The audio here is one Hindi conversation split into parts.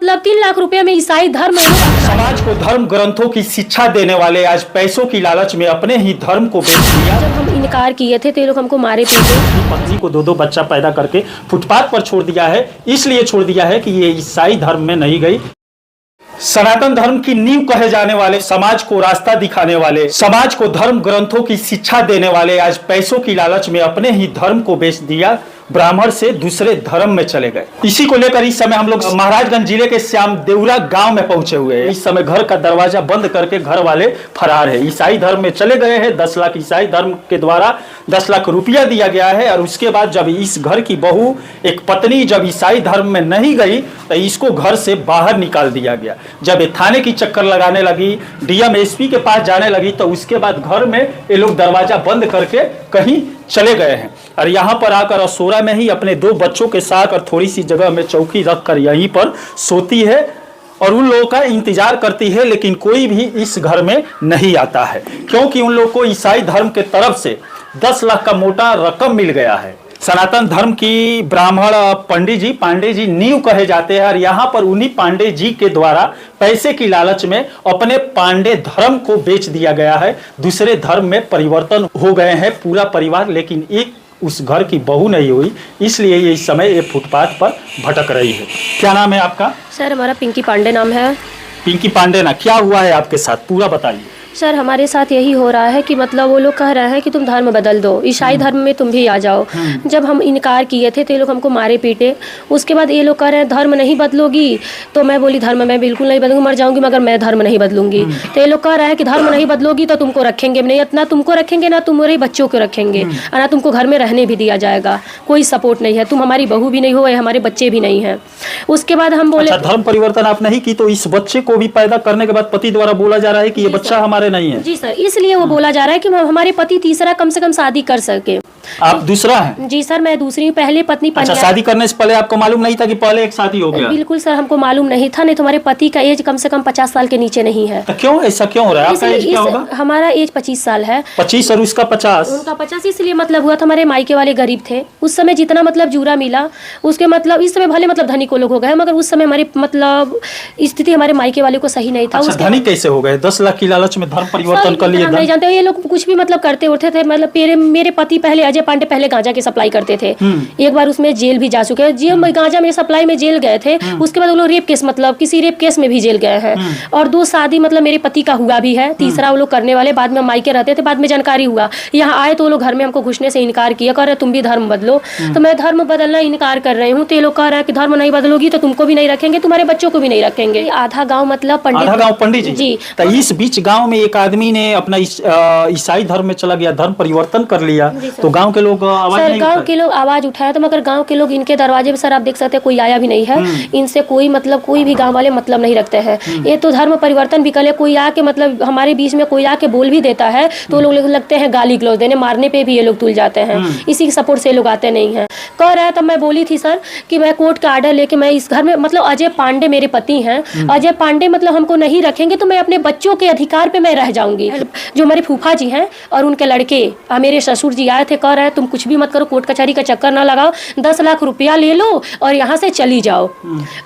मतलब 3 लाख रुपए में ईसाई धर्म है। समाज को धर्म ग्रंथों की शिक्षा देने वाले आज पैसों की लालच में अपने ही धर्म को बेच दिया। जब हम इनकार किए थे तो ये लोग हमको मारे पीटे। पत्नी को 2-2 बच्चा पैदा करके फुटपाथ पर छोड़ दिया है, इसलिए छोड़ दिया है कि ये ईसाई धर्म में नहीं गई। सनातन धर्म की नींव कहे जाने वाले, समाज को रास्ता दिखाने वाले, समाज को धर्म ग्रंथों की शिक्षा देने वाले आज पैसों की लालच में अपने ही धर्म को बेच दिया, ब्राह्मण से दूसरे धर्म में चले गए। इसी को लेकर इस समय हम लोग महाराजगंज जिले के श्याम देवरा गांव में पहुंचे हुए हैं। इस समय घर का दरवाजा बंद करके घर वाले फरार है, ईसाई धर्म में चले गए हैं। 10 लाख ईसाई धर्म के द्वारा 10 लाख रुपया दिया गया है और उसके बाद जब इस घर की बहू एक पत्नी जब ईसाई धर्म में नहीं गई तो इसको घर से बाहर निकाल दिया गया। जब ये थाने की चक्कर लगाने लगी, डीएम एसपी के पास जाने लगी तो उसके बाद घर में ये लोग दरवाजा बंद करके कहीं चले गए हैं और यहाँ पर आकर असोरा में ही अपने 2 बच्चों के साथ और थोड़ी सी जगह में चौकी रखकर यहीं पर सोती है और उन लोगों का इंतजार करती है, लेकिन कोई भी इस घर में नहीं आता है क्योंकि उन लोगों को ईसाई धर्म के तरफ से 10 लाख का मोटा रकम मिल गया है। सनातन धर्म की ब्राह्मण पांडे जी नींव कहे जाते हैं और यहाँ पर उन्हीं पांडे जी के द्वारा पैसे की लालच में अपने पांडे धर्म को बेच दिया गया है। दूसरे धर्म में परिवर्तन हो गए हैं पूरा परिवार, लेकिन एक उस घर की बहू नहीं हुई, इसलिए ये इस समय ये फुटपाथ पर भटक रही है। क्या नाम है आपका? सर हमारा पिंकी पांडे नाम है। पिंकी पांडे ना, क्या हुआ है आपके साथ पूरा बताइए। सर हमारे साथ यही हो रहा है कि मतलब वो लोग कह रहे हैं कि तुम धर्म बदल दो, ईसाई धर्म में तुम भी आ जाओ। जब हम इनकार किए थे तो ये लोग हमको मारे पीटे। उसके बाद ये लोग कह रहे हैं धर्म नहीं बदलोगी, तो मैं बोली धर्म मैं बिल्कुल नहीं बदलूंगी, मर जाऊंगी मगर मैं धर्म नहीं बदलूंगी। तो ये लोग कह रहे हैं कि धर्म नहीं बदलोगी तो तुमको रखेंगे नहीं, ना तुमको रखेंगे ना तुम्हारे बच्चों को रखेंगे और ना तुमको घर में रहने भी दिया जाएगा। कोई सपोर्ट नहीं है, तुम हमारी बहू भी नहीं हो, हमारे बच्चे भी नहीं है। उसके बाद हम बोले धर्म परिवर्तन आप नहीं की तो इस बच्चे को भी पैदा करने के बाद पति द्वारा बोला जा रहा है कि ये बच्चा हमारे नहीं है। जी सर, इसलिए वो बोला जा रहा है कि हमारे पति तीसरा कम से कम शादी कर सके। आप दूसरा है? जी सर मैं दूसरी, पहले पत्नी। अच्छा, शादी करने से पहले आपको मालूम नहीं था कि पहले एक शादी हो गया? बिल्कुल सर हमको मालूम नहीं था, नहीं तुम्हारे पति का एज कम से कम 50 साल के नीचे नहीं है। तो क्यों ऐसा क्यों हो रहा है? आपका एज क्या होगा? हमारा एज 25 साल है। 25 और उसका 50? उनका 50। इसलिए मतलब हुआ था हमारे मायके वाले गरीब थे उस समय, जितना मतलब जूरा मिला उसके मतलब इस समय भले मतलब धनी को लोग हो गए, मगर उस समय हमारे मतलब स्थिति हमारे मायके वाले को सही नहीं था। अच्छा, धनी कैसे हो गए? 10 लाख की लालच में धर्म परिवर्तन कर लिए? नहीं जानते, ये लोग कुछ भी मतलब करते उठते थे। मतलब मेरे पति पहले अजय पांडे पहले गांजा के सप्लाई करते थे। एक बार उसमें जेल भी जा चुके हैं, जेल में गांजा में सप्लाई में जेल गए थे। उसके बाद वो लोग रेप केस मतलब किसी रेप केस में भी जेल गए हैं। और 2 शादी मतलब मेरे पति का हुआ भी है, तीसरा वो लोग करने वाले। बाद में मायके रहते थे, बाद में जानकारी हुआ यहाँ आए तो वो लोग घर में हमको घुसने से इनकार किया, कह रहे तुम भी धर्म बदलो। तो मैं धर्म बदलना इनकार कर रही हूँ, तो ये लोग कह रहे हैं कि धर्म नहीं बदलोगी तो तुमको भी नहीं रखेंगे, तुम्हारे बच्चों को भी नहीं रखेंगे। आधा गाँव मतलब पंडित जी। तो इस बीच गाँव में एक आदमी ने अपना ईसाई धर्म में चला गया, धर्म परिवर्तन कर लिया, तो गांव के लोग आवाज नहीं? गांव के लोग आवाज उठाया तो मगर गांव के लोग इनके दरवाजे पे सर आप देख सकते हैं कोई आया भी नहीं है। इनसे कोई मतलब कोई भी गांव वाले मतलब नहीं रखते हैं। ये तो धर्म परिवर्तन भी करे, कोई आके मतलब हमारे बीच में कोई आके बोल भी देता है तो लोग लगते हैं गाली गलौज देने, मारने पे भी ये लोग तुल जाते हैं। इसी के सपोर्ट से लोग आते नहीं है। कह रहा है तब मैं बोली थी सर कि मैं कोर्ट का आर्डर लेके मैं इस घर में मतलब अजय पांडे मेरे पति हैं, अजय पांडे मतलब हमको नहीं रखेंगे तो मैं अपने बच्चों के अधिकार पे मैं रह जाऊंगी। जो हमारे फूफा जी हैं और उनके लड़के मेरे ससुर जी आए थे, कह रहे हैं तुम कुछ भी मत करो, कोर्ट कचहरी का चक्कर ना लगाओ, 10 लाख रुपया ले लो और यहाँ से चली जाओ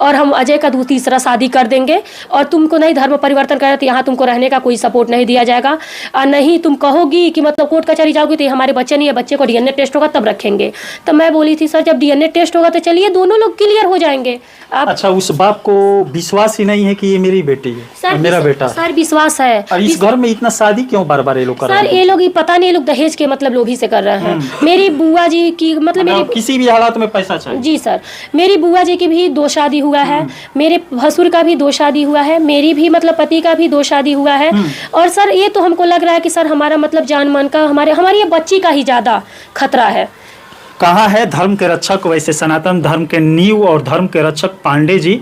और हम अजय का तीसरा शादी कर देंगे और तुमको नहीं धर्म परिवर्तन करे तो यहाँ तुमको रहने का कोई सपोर्ट नहीं दिया जाएगा। और नहीं तुम कहोगी कि मतलब कोर्ट कचहरी जाओगी तो हमारे बच्चे नहीं है, बच्चे को डीएनए टेस्ट होगा तब रखेंगे। तो मैं बोली थी सर जब डीएनए टेस्ट होगा तो चलिए दोनों लोग क्लियर हो जाएंगे। अच्छा, उस बाप को विश्वास ही नहीं है कि ये मेरी बेटी है, मेरा बेटा? सर विश्वास है। और इस घर में इतना शादी क्यों बार बार ये लोग कर रहे हैं? सर ये लोग पता नहीं, ये लोग दहेज के मतलब लोभी से कर रहे हैं। मेरी बुआ जी की मतलब मेरी किसी भी हालात में पैसा चाहिए। जी सर, मेरी बुआ जी की भी 2 शादी हुआ है, मेरे भसुर का भी 2 शादी हुआ है, मेरी भी मतलब पति का भी 2 शादी हुआ है। और सर ये तो हमको लग रहा है कि सर हमारा मतलब जान मान का हमारी ये बच्ची का ही ज्यादा खतरा है। कहाँ है धर्म के रक्षक? वैसे सनातन धर्म के नींव और धर्म के रक्षक पांडे जी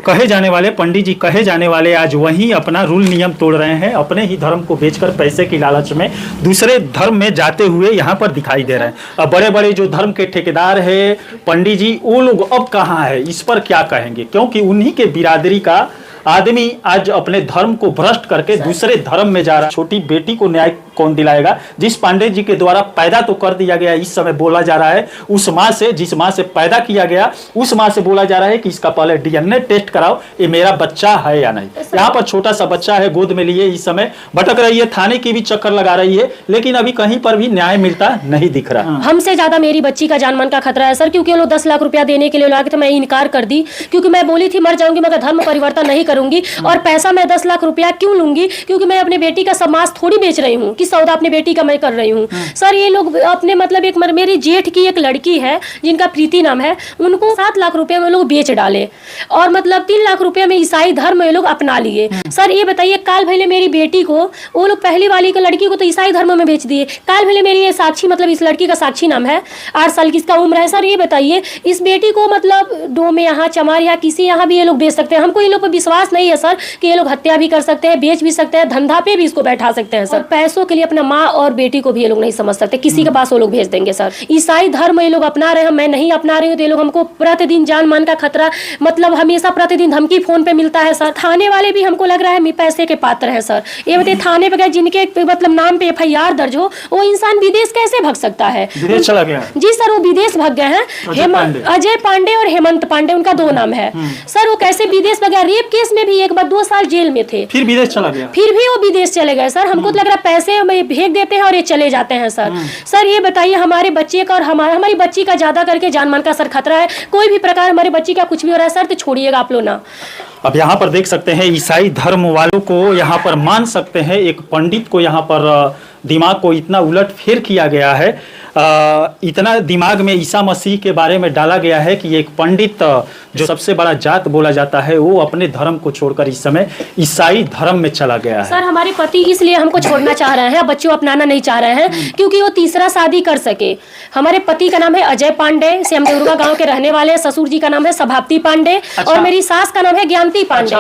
कहे जाने वाले, पंडित जी कहे जाने वाले आज वहीं अपना रूल नियम तोड़ रहे हैं, अपने ही धर्म को बेचकर पैसे की लालच में दूसरे धर्म में जाते हुए यहाँ पर दिखाई दे रहे हैं। अब बड़े बड़े जो धर्म के ठेकेदार है पंडित जी, वो लोग अब कहाँ है, इस पर क्या कहेंगे? क्योंकि उन्हीं के बिरादरी का आदमी आज अपने धर्म को भ्रष्ट करके दूसरे धर्म में जा रहा है। छोटी बेटी को न्याय कौन दिलाएगा? जिस पांडे जी के द्वारा पैदा तो कर दिया गया, इस समय बोला जा रहा है उस माँ से, जिस माँ से पैदा किया गया उस माँ से बोला जा रहा है कि इसका पहले डीएनए टेस्ट कराओ, ये मेरा बच्चा है या नहीं। यहाँ पर छोटा सा बच्चा है, गोद में लिए इस समय भटक रही है, थाने की भी चक्कर लगा रही है, लेकिन अभी कहीं पर भी न्याय मिलता नहीं दिख रहा। हमसे ज्यादा मेरी बच्ची का जान मान का खतरा है सर, क्योंकि वो लोग 10 लाख रुपया देने के लिए लागे थे, मैं इनकार कर दी, क्योंकि मैं बोली थी मर जाऊंगी मगर धर्म परिवर्तन नहीं करूंगी। और पैसा मैं 10 लाख रुपया क्यों लूंगी? क्योंकि मैं अपने बेटी का समाज थोड़ी बेच रही हूँ कि सौदा अपने बेटी का मैं कर रही हूँ। सर ये लोग अपने मतलब एक मेरी जेठ की एक लड़की है जिनका प्रीति नाम है, उनको 7 लाख रुपए में लोग बेच डाले और मतलब 3 लाख रुपए में ईसाई धर्म ये लोग अपना लिए। सर ये बताइए, काल भले मेरी बेटी को वो लोग पहली वाली की लड़की को तो ईसाई धर्म में बेच दिए। काल भले मेरी ये साक्षी, मतलब इस लड़की का साक्षी नाम है, 8 साल की इसका उम्र है। सर ये बताइए, इस बेटी को मतलब डोम में यहाँ चमार या किसी यहाँ भी ये लोग बेच सकते हैं। हमको ये लोग पर विश्वास नहीं है सर कि ये लोग हत्या भी कर सकते हैं, बेच भी सकते हैं, धंधा पे भी इसको बैठा सकते हैं सर। पैसों के लिए अपना माँ और बेटी को भी ये लोग नहीं समझ सकते, किसी के पास वो लोग भेज देंगे सर। ईसाई धर्म ये लोग अपना रहे हैं, मैं नहीं अपना रही हूँ, तो ये लोग हमको प्रतिदिन जान मान का खतरा, मतलब हमेशा प्रतिदिन धमकी फोन पे मिलता है सर। थाने वाले भी हमको लग रहा है पैसे के पात्र हैं सर। ये बताइए, थाने पे गए जिनके मतलब नाम पे FIR दर्ज हो, वो इंसान विदेश कैसे भाग सकता है? विदेश चला गया? जी सर, वो विदेश भाग गए हैं। अजय पांडे और हेमंत पांडे, उनका 2 नाम है सर। वो कैसे विदेश भाग गया? रेप केस में भी एक बार 2 साल जेल में थे, फिर विदेश चला गया, फिर भी वो विदेश चले गए सर। हमको तो लग रहा है पैसे में भेज देते हैं और ये चले जाते हैं सर। सर ये बताइए, हमारे बच्चे का और हमारी बच्ची का ज्यादा करके जान मान का सर खतरा है। कोई भी प्रकार हमारे बच्ची का कुछ भी हो रहा है सर, तो छोड़िएगा आप लोग ना। अब यहाँ पर देख सकते हैं ईसाई धर्म वालों को यहाँ पर मान सकते हैं, एक पंडित को यहाँ पर दिमाग को इतना उलट फेर किया गया है, इतना दिमाग में ईसा मसीह के बारे में डाला गया है कि एक पंडित जो सबसे बड़ा जात बोला जाता है वो अपने धर्म को छोड़कर इस समय ईसाई धर्म में चला गया है। सर हमारे पति इसलिए हमको छोड़ना चाह रहे हैं, बच्चों अपनाना नहीं चाह रहे हैं, क्योंकि वो तीसरा शादी कर सके। हमारे पति का नाम है अजय पांडे, श्यामदेवरुगा गांव के रहने वाले। ससुर जी का नाम है सभापति पांडे। अच्छा। और मेरी सास का नाम है ज्ञानती पांडे। अच्छा,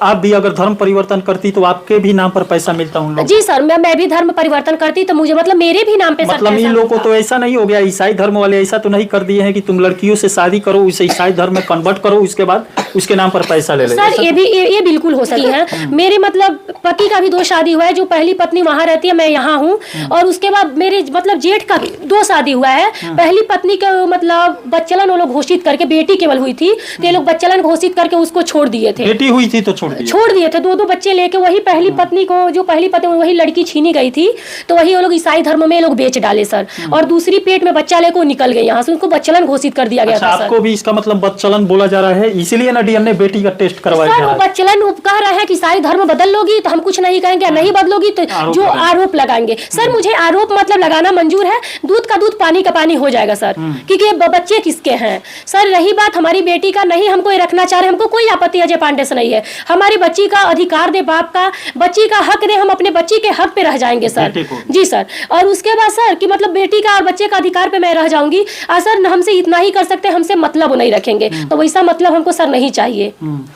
आप भी अगर धर्म परिवर्तन करती तो आपके भी नाम पर पैसा मिलता उन लोगों? जी सर, मैं भी धर्म परिवर्तन करती तो मुझे मतलब मेरे भी नाम पे मतलब इन लोगों को तो ऐसा नहीं हो गया, ईसाई धर्म वाले ऐसा तो नहीं कर दिए हैं कि तुम लड़कियों से शादी करो, उसे ईसाई धर्म में कन्वर्ट करो, उसके बाद उसके नाम पर पैसा ले लो? सर ये बिल्कुल हो सकती है। मेरे मतलब पति का भी 2 शादी हुआ है, जो पहली पत्नी वहाँ रहती है, मैं यहाँ हूँ। और उसके बाद मेरे मतलब जेठ का भी 2 शादी हुआ है। पहली पत्नी का मतलब बच्चलन वो लोग घोषित करके, बेटी केवल हुई थी तो ये लोग बच्चलन घोषित करके उसको छोड़ दिए थे। बेटी हुई थी तो छोड़ दिए थे, 2 बच्चे लेके। वही पहली पत्नी को, जो पहली पत्नी वही लड़की छीनी गई थी, तो वही वो लोग ईसाई धर्म में लोग बेच डाले सर। और दूसरी पेट में बच्चा लेकर निकल गई यहाँ से, उनको बच्चलन घोषित कर दिया गया था सर। आपको भी इसका मतलब बच्चलन बोला जा रहा है, इसीलिए ना डीएनए बेटी का टेस्ट करवाया जा रहा है? बच्चलन कह रहे हैं कि सारी धर्म बदल लोगी तो हम कुछ नहीं कहेंगे, नहीं बदलोगी तो जो आरोप लगाएंगे। सर मुझे आरोप मतलब लगाना मंजूर है, दूध का दूध पानी का पानी हो जाएगा सर, क्योंकि बच्चे किसके हैं सर। रही बात हमारी बेटी का, नहीं हमको ये रखना चाह रहे, हमको कोई आपत्ति अजय पांडे से नहीं है। हमारी बच्ची का अधिकार दे, बाप का बच्ची का हक दे, हम अपने बच्ची के हक पे रह जाएंगे सर। जी सर। और उसके बाद सर कि मतलब बेटी का और बच्चे का अधिकार पे मैं रह जाऊंगी। सर हमसे इतना ही कर सकते हैं, हमसे मतलब नहीं रखेंगे, तो वैसा मतलब हमको सर नहीं चाहिए।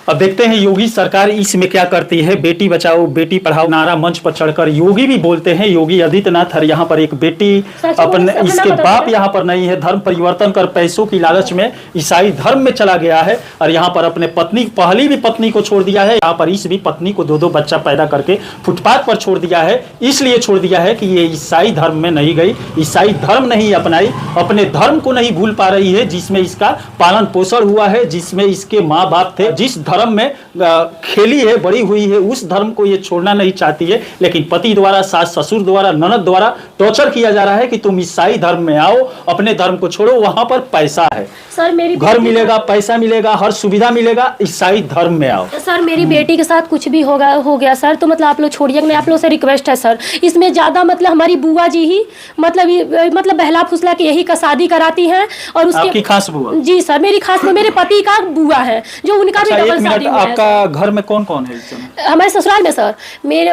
अब देखते हैं योगी सरकार इसमें क्या करती है। बेटी बचाओ बेटी पढ़ाओ नारा मंच पर चढ़कर योगी भी बोलते हैं, योगी आदित्यनाथ। और यहाँ पर एक बेटी अपने, इसके बाप यहाँ पर नहीं है, धर्म परिवर्तन कर पैसों की लालच में ईसाई धर्म में चला गया है और यहाँ पर अपने पत्नी, पहली भी पत्नी को छोड़ दिया है। यहाँ पर इस भी पत्नी को 2-2 बच्चा पैदा करके फुटपाथ पर छोड़ दिया है। इसलिए छोड़ दिया है कि ये ईसाई धर्म में नहीं गई, ईसाई धर्म नहीं अपनाई, अपने धर्म को नहीं भूल पा रही है जिसमें इसका पालन पोषण हुआ है, जिसमें इसके माँ बाप थे, जिस धर्म में खेली है, बड़ी हुई है, उस धर्म को ये छोड़ना नहीं चाहती है। लेकिन पति द्वारा, सास ससुर द्वारा, ननद द्वारा टॉर्चर किया जा रहा है कि तुम ईसाई धर्म में आओ, अपने धर्म को छोड़ो, वहां पर पैसा है सर, मेरी घर मिलेगा, पैसा मिलेगा, हर सुविधा मिलेगा, ईसाई धर्म में आओ। सर मेरी बेटी के साथ कुछ भी हो गया सर, तो मतलब आप लोग छोड़िए, नहीं आप लोग से रिक्वेस्ट है सर। इसमें ज्यादा मतलब हमारी बुआ जी ही मतलब बहला फुसला के यही का शादी कराती हैं। और उसके आपकी खास बुआ? जी सर, मेरी खास मेरे पति का बुआ है, जो उनका भी डबल शादी हुआ है। आपका घर में कौन कौन है इस समय? हमारे ससुराल में सर, मेरे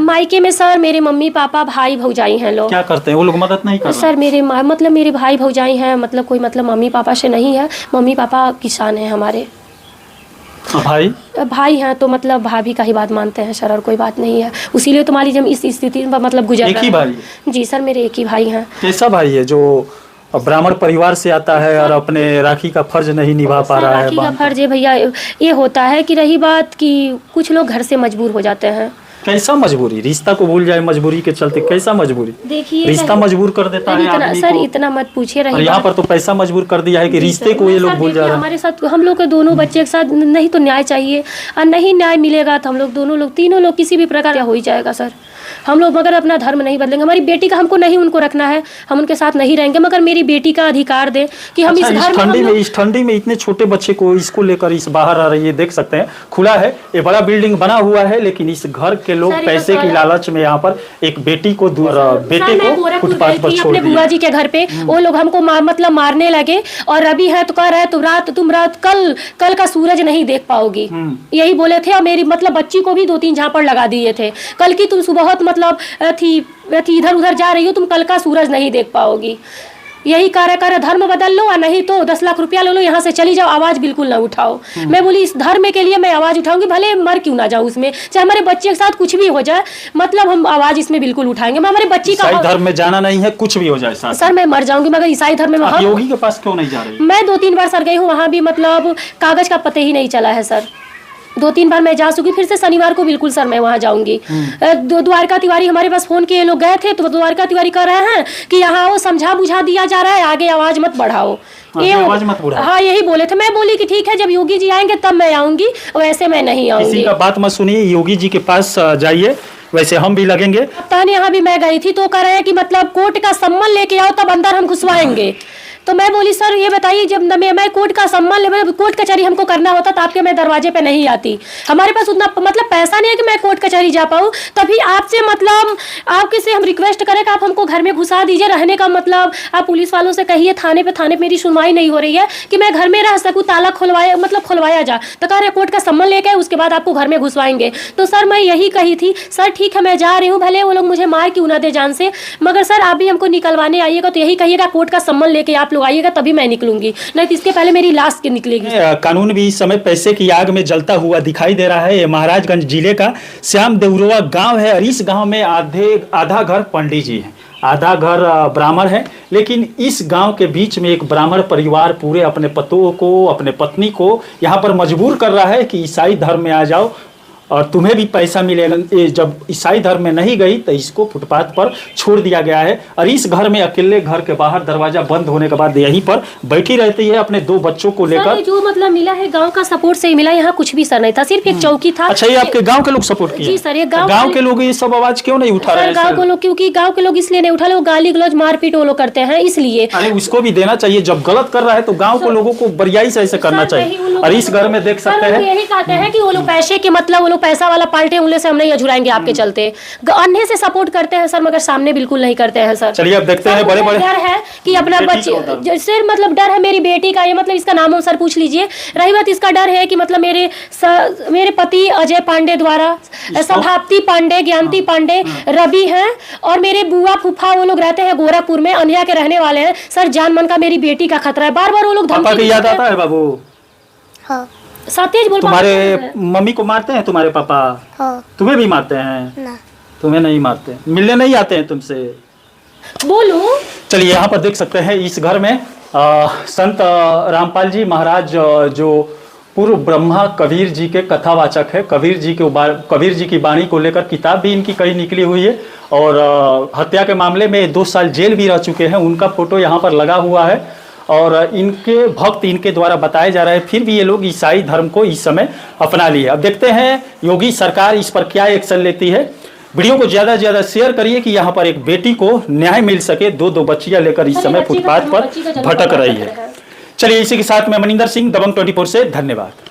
मायके में सर मेरे मम्मी पापा भाई भौजाई हैं लोग। क्या करते हैं वो लोग? मदद नहीं करते सर? मेरे भाई भौजाई हैं, मतलब कोई मतलब मम्मी पापा से नहीं है। मम्मी पापा किसान हैं हमारे। भाई हैं तो मतलब भाभी का ही बात मानते हैं सर, और कोई बात नहीं है। उसीलिए तो मान लीजिए हम इस स्थिति में मतलब गुजर रहे हैं। एक ही भाई? जी सर, मेरे एक ही भाई हैं। कैसा भाई है? जो ब्राह्मण परिवार से आता है और अपने राखी का फर्ज नहीं निभा पा रहा है। राखी का फर्ज है भैया, ये होता है कि रही बात कि कुछ लोग घर से मजबूर हो जाते हैं कैसा मजबूरी, रिश्ता को भूल जाए मजबूरी के चलते, कैसा मजबूरी? देखिए रिश्ता मजबूर कर देता है आदमी सर को। इतना मत पूछिए। और यहाँ पर तो पैसा मजबूर कर दिया है कि रिश्ते को ये लोग भूल जा रहे हैं। हमारे साथ हम लोग के दोनों बच्चे के साथ नहीं तो न्याय चाहिए, और नहीं न्याय मिलेगा तो हम लोग दोनों लोग तीनों लोग किसी भी प्रकार का हो ही जाएगा सर। हम लोग मगर अपना धर्म नहीं बदलेंगे। हमारी बेटी का हमको नहीं उनको रखना है, हम उनके साथ नहीं रहेंगे, मगर मेरी बेटी का अधिकार दे कि हम अच्छा, इस धर्म इस ठंडी में इतने छोटे बच्चे को इसको लेकर इस बाहर आ रही है, देख सकते हैं खुला है, ये बड़ा बिल्डिंग बना हुआ है, लेकिन इस घर के लोग पैसे की लालच में यहाँ पर एक बेटी को बेटे को फुटपाथ पर छोड़ दिया। बुआ जी के घर पे वो लोग हमको मतलब मारने लगे, और अभी है तो कह रहे तुम रात कल का सूरज नहीं देख पाओगी, यही बोले थे। और मेरी मतलब बच्ची को भी 2-3 झापड़ लगा दिए थे, कल की तुम सुबह मतलब थी इधर उधर जा रही हो, तुम कल का सूरज नहीं देख पाओगी। यही कार्य धर्म बदल लो, और नहीं तो 10 लाख रुपया ले लो, यहाँ से चली जाओ, आवाज बिल्कुल ना उठाओ। मैं बोली इस धर्म के लिए मैं आवाज उठाऊंगी, भले मर क्यों ना जाऊँ उसमें, चाहे हमारे बच्चे के साथ कुछ भी हो जाए, मतलब हम आवाज इसमें बिल्कुल उठाएंगे। मैं हमारे बच्ची का धर्म में जाना नहीं है, कुछ भी हो जाए सर मैं मर जाऊंगी, मगर ईसाई धर्म में योगी के पास क्यों नहीं जा रही? मैं 2-3 बार सर गई हूँ, वहाँ भी मतलब कागज का पते ही नहीं चला है सर। 2-3 बार मैं जा चुकी, फिर से शनिवार को बिल्कुल सर मैं वहाँ जाऊंगी। द्वारका तिवारी हमारे पास फोन किए लोग गए थे, तो द्वारका तिवारी कह रहे हैं कि यहाँ वो समझा बुझा दिया जा रहा है, आगे आवाज मत बढ़ाओ, ये आवाज मत बढ़ाओ। हाँ यही बोले थे। मैं बोली कि ठीक है, जब योगी जी आएंगे तब मैं आऊंगी, वैसे मैं नहीं आऊंगी। किसी का बात मत सुनिए, योगी जी के पास जाइए, वैसे हम भी लगेंगे। यहाँ भी मैं गई थी तो कह रहे हैं कि मतलब कोर्ट का सम्मान लेके आओ तब अंदर हम घुसवाएंगे। तो मैं बोली सर ये बताइए, जब मैं कोर्ट का सम्मान ले, कोर्ट कचहरी हमको करना होता तो आपके मैं दरवाजे पे नहीं आती। हमारे पास उतना मतलब पैसा नहीं है कि मैं कोर्ट कचहरी जा पाऊँ, तभी आपसे मतलब आपके से हम रिक्वेस्ट करें कि आप हमको घर में घुसा दीजिए। रहने का मतलब आप पुलिस वालों से कहिए, थाने पे मेरी सुनवाई नहीं हो रही है कि मैं घर में रह सकूँ, ताला खुलवाया जा। तो कह रहे कोर्ट का सम्मान लेके आए, उसके बाद आपको घर में घुसवाएंगे। तो सर मैं यही कही थी, सर ठीक है मैं जा रही हूँ, भले वो लोग मुझे मार क्यों ना दे जान से, मगर सर आप भी हमको निकलवाने आइएगा तो यही कहिएगा कोर्ट का सम्मान लेके आप लोग आइएगा, तभी मैं निकलूंगी, नहीं तो इसके पहले मेरी लाश के निकलेगी। कानून भी इस समय पैसे की आग में जलता हुआ दिखाई दे रहा है। ये महाराजगंज जिले का श्याम देवरुआ गांव है, और इस गांव में आधा घर पंडित जी है, आधा घर ब्राह्मण है, लेकिन इस गांव के बीच में एक ब्राह्मण परिवार पूरे अपने पतों को, अपने पत्नी को यहाँ पर मजबूर कर रहा है कि ईसाई धर्म में आ जाओ और तुम्हें भी पैसा मिलेगा। जब ईसाई धर्म में नहीं गई तो इसको फुटपाथ पर छोड़ दिया गया है, और इस घर में अकेले, घर के बाहर दरवाजा बंद होने के बाद यहीं पर बैठी रहती है अपने 2 बच्चों को लेकर। जो मतलब मिला है गांव का सपोर्ट से ही मिला, यहाँ कुछ भी सर नहीं था, सिर्फ एक चौकी था। अच्छा, ये आपके गांव के लोग सपोर्ट किए? जी सर, ये गांव के लोग ये सब आवाज क्यों नहीं उठा रहे हैं? गांव के लोग, क्योंकि गांव के लोग इसलिए नहीं उठा रहे, वो गाली गलौज मारपीट वो लोग करते हैं इसलिए। अरे उसको भी देना चाहिए, जब गलत कर रहा है तो गाँव के लोगों को बरियाई से ऐसे करना चाहिए। और इस घर में देख सकते हैं यही कहते हैं कि वो लोग पैसे के मतलब वो लोग पैसा वाला पाल्टे, उंगली से हम नहीं अझुराएंगे आपके चलते। अन्य से सपोर्ट करते हैं सर, मगर सामने बिल्कुल नहीं करते हैं सर। चलिए अब देखते हैं, बड़े बड़े डर है कि अपना बच्चे, जैसे मतलब डर है मेरी बेटी का, ये मतलब इसका नाम सर पूछ लीजिए। रही बात इसका डर है कि मतलब मेरे पति अजय पांडे द्वारा, सभापति पांडे, ज्ञानती पांडे, रवि हैं, और मेरे बुआ फूफा वो लोग रहते हैं गोरखपुर में, अन्या के रहने वाले हैं सर। जान मन का मेरी बेटी का खतरा है, बार बार वो लोग धमकी याद आता है बाबू। हाँ। सतेज बोल, तुम्हारे मम्मी को मारते हैं तुम्हारे पापा? हाँ। तुम्हें भी मारते हैं? ना। तुम्हें नहीं मारते, मिलने नहीं आते हैं तुमसे? बोलो। चलिए यहाँ पर देख सकते हैं इस घर में संत रामपाल जी महाराज, जो पूर्व ब्रह्मा कबीर जी के कथावाचक है, कबीर जी की वाणी को लेकर किताब भी इनकी कई निकली हुई है, और हत्या के मामले में 2 साल जेल भी रह चुके हैं। उनका फोटो यहाँ पर लगा हुआ है, और इनके भक्त इनके द्वारा बताए जा रहे हैं, फिर भी ये लोग ईसाई धर्म को इस समय अपना लिए। अब देखते हैं योगी सरकार इस पर क्या एक्शन लेती है। वीडियो को ज़्यादा से ज़्यादा शेयर करिए कि यहाँ पर एक बेटी को न्याय मिल सके। 2 बच्चियां लेकर इस समय फुटपाथ पर भटक रही है। चलिए इसी के साथ मैं मनिंदर सिंह, दबंग 24 से धन्यवाद।